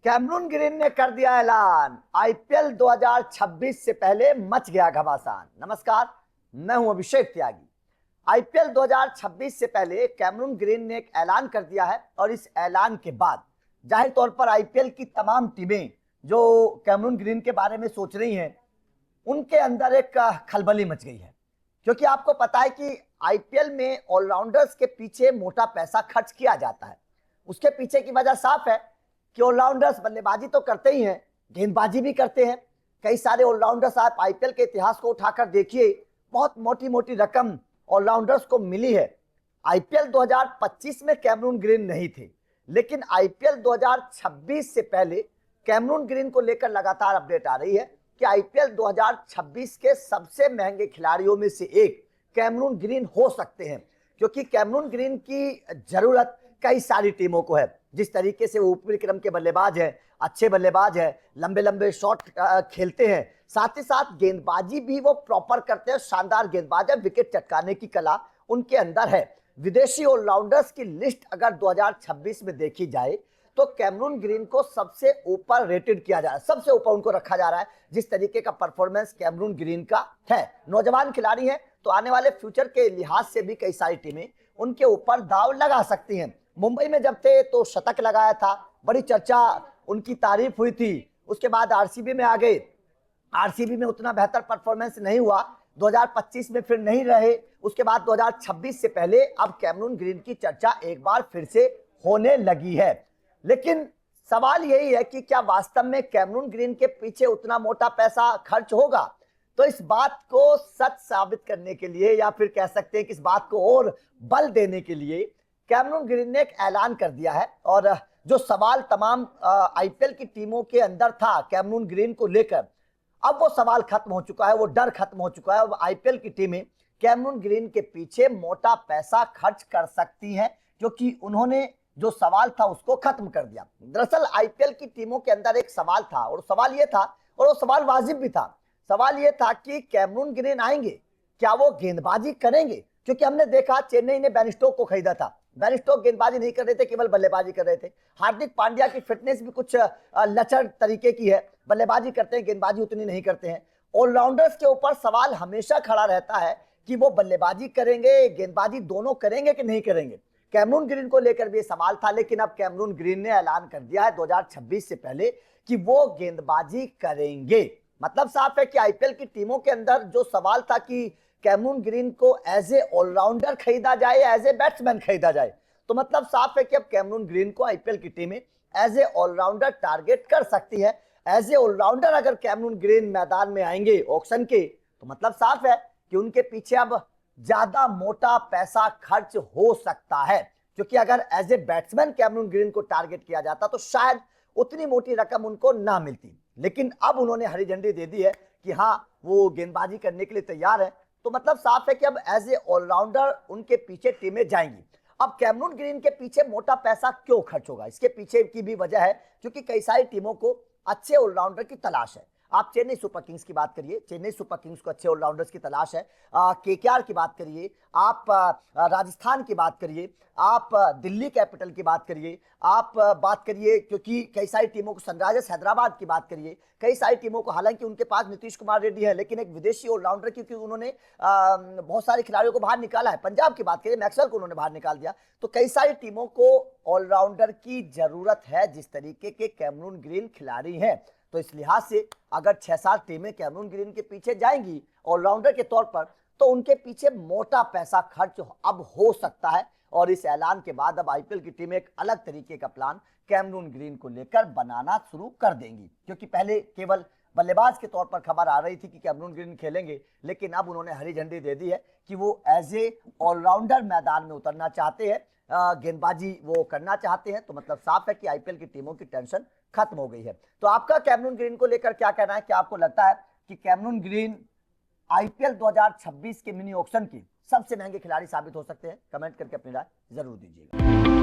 Cameron Green ने कर दिया ऐलान, आईपीएल 2026 से पहले मच गया घमासान। नमस्कार, मैं हूं अभिषेक त्यागी। आईपीएल 2026 से पहले कैमरून ग्रीन ने एक ऐलान कर दिया है और इस ऐलान के बाद जाहिर तौर पर आईपीएल की तमाम टीमें जो कैमरून ग्रीन के बारे में सोच रही हैं, उनके अंदर एक खलबली मच गई है। क्योंकि आपको पता है कि आईपीएल में ऑलराउंडर्स के पीछे मोटा पैसा खर्च किया जाता है। उसके पीछे की वजह साफ है कि ऑलराउंडर्स बल्लेबाजी तो करते ही हैं, गेंदबाजी भी करते हैं। कई सारे ऑलराउंडर्स आप आईपीएल के इतिहास को उठाकर देखिए, बहुत मोटी मोटी रकम ऑलराउंडर्स को मिली है। आईपीएल 2025 में कैमरून ग्रीन नहीं थे, लेकिन आईपीएल 2026 से पहले कैमरून ग्रीन को लेकर लगातार अपडेट आ रही है कि आईपीएल 2026 के सबसे महंगे खिलाड़ियों में से एक कैमरून ग्रीन हो सकते हैं। क्योंकि कैमरून ग्रीन की जरूरत कई सारी टीमों को है। जिस तरीके से वो ऊपरी क्रम के बल्लेबाज है, अच्छे बल्लेबाज है, लंबे लंबे शॉट खेलते हैं, साथ ही साथ गेंदबाजी भी वो प्रॉपर करते हैं, शानदार गेंदबाज है, विकेट चटकाने की कला उनके अंदर है। विदेशी ऑलराउंडर्स की लिस्ट अगर 2026 में देखी जाए तो कैमरून ग्रीन को सबसे ऊपर रेटेड किया जा रहा है, सबसे ऊपर उनको रखा जा रहा है। जिस तरीके का परफॉर्मेंस कैमरून ग्रीन का है, नौजवान खिलाड़ी है, तो आने वाले फ्यूचर के लिहाज से भी कई सारी टीमें उनके ऊपर दाव लगा सकती हैं। मुंबई में जब थे तो शतक लगाया था, बड़ी चर्चा उनकी तारीफ हुई थी। उसके बाद आरसीबी में आ गए, आरसीबी में उतना बेहतर परफॉर्मेंस नहीं हुआ, 2025 में फिर नहीं रहे। उसके बाद 2026 से पहले अब कैमरून ग्रीन की चर्चा एक बार फिर से होने लगी है। लेकिन सवाल यही है कि क्या वास्तव में कैमरून ग्रीन के पीछे उतना मोटा पैसा खर्च होगा? तो इस बात को सच साबित करने के लिए, या फिर कह सकते हैं कि इस बात को और बल देने के लिए कैमरून ग्रीन ने एक ऐलान कर दिया है। और जो सवाल तमाम आईपीएल की टीमों के अंदर था कैमरून ग्रीन को लेकर, अब वो सवाल खत्म हो चुका है, वो डर खत्म हो चुका है। अब आईपीएल की टीमें कैमरून ग्रीन के पीछे मोटा पैसा खर्च कर सकती हैं, क्योंकि उन्होंने जो सवाल था उसको खत्म कर दिया। दरअसल आईपीएल की टीमों के अंदर एक सवाल था, और सवाल ये था, और वो सवाल वाजिब भी था। सवाल ये था कि कैमरून ग्रीन आएंगे, क्या वो गेंदबाजी करेंगे? क्योंकि हमने देखा चेन्नई ने बेन स्टोक को खरीदा था, बेन स्टोक गेंदबाजी नहीं कर रहे थे, केवल बल्लेबाजी कर रहे थे। हार्दिक पांड्या की फिटनेस भी कुछ लचर तरीके की है, बल्लेबाजी करते हैं, गेंदबाजी उतनी नहीं करते हैं। ऑलराउंडर्स के ऊपर सवाल हमेशा खड़ा रहता है कि वो बल्लेबाजी करेंगे, गेंदबाजी दोनों करेंगे कि नहीं करेंगे। कैमरून ग्रीन को लेकर भी सवाल था, लेकिन अब कैमरून ग्रीन ने ऐलान कर दिया है 2026 से पहले कि वो गेंदबाजी करेंगे। मतलब साफ है कि आईपीएल की टीमों के अंदर जो सवाल था कि कैमरून ग्रीन को एज ए ऑलराउंडर खरीदा जाए, एज ए बैट्समैन खरीदा जाए, तो मतलब साफ है कि अब कैमरून ग्रीन को आईपीएल की टीमें एज ए ऑलराउंडर टारगेट कर सकती है। एज ए ऑलराउंडर अगर कैमरून ग्रीन मैदान में आएंगे ऑक्शन के, तो मतलब साफ है कि उनके पीछे अब ज्यादा मोटा पैसा खर्च हो सकता है। क्योंकि अगर as a batsman Cameron Green को टारगेट किया जाता तो शायद उतनी मोटी रकम उनको ना मिलती, लेकिन अब उन्होंने हरी झंडी दे दी है कि हाँ, वो गेंदबाजी करने के लिए तैयार है। तो मतलब साफ है कि अब एज ए ऑलराउंडर उनके पीछे टीमें जाएंगी। अब कैमरून ग्रीन के पीछे मोटा पैसा क्यों खर्च होगा? इसके पीछे की भी वजह है क्योंकि कई सारी टीमों को अच्छे ऑलराउंडर की तलाश है। आप चेन्नई सुपर किंग्स की बात करिए, चेन्नई सुपर किंग्स को अच्छे ऑलराउंडर्स की तलाश है। केकेआर की बात करिए, आप राजस्थान की बात करिए, आप दिल्ली कैपिटल की बात करिए, आप बात करिए क्योंकि कई सारी टीमों को, सनराइजर्स हैदराबाद की बात करिए, कई सारी टीमों को, हालांकि उनके पास नीतीश कुमार रेड्डी है, लेकिन एक विदेशी ऑलराउंडर, क्योंकि उन्होंने बहुत सारे खिलाड़ियों को बाहर निकाला है। पंजाब की बात करिए, मैक्सवेल को उन्होंने बाहर निकाल दिया। तो कई सारी टीमों को ऑलराउंडर की जरूरत है, जिस तरीके के कैमरून ग्रीन खिलाड़ी हैं। तो इस लिहाज से अगर 6-7 टीमें कैमरून ग्रीन के पीछे जाएंगी ऑलराउंडर के तौर पर, तो उनके पीछे मोटा पैसा खर्च अब हो सकता है। और इस ऐलान के बाद अब आईपीएल की टीमें एक अलग तरीके का प्लान कैमरून ग्रीन को लेकर बनाना शुरू कर देंगी। क्योंकि पहले केवल बल्लेबाज के तौर पर खबर आ रही थी कि कैमरून ग्रीन खेलेंगे, लेकिन अब उन्होंने हरी झंडी दे दी है कि वो एज ए ऑलराउंडर मैदान में उतरना चाहते हैं, गेंदबाजी वो करना चाहते हैं। तो मतलब साफ है कि आईपीएल की टीमों की टेंशन खत्म हो गई है। तो आपका कैमरून ग्रीन को लेकर क्या कहना है? क्या आपको लगता है कि कैमरून ग्रीन आईपीएल 2026 के मिनी ऑक्शन की सबसे महंगे खिलाड़ी साबित हो सकते हैं? कमेंट करके अपनी राय जरूर दीजिएगा।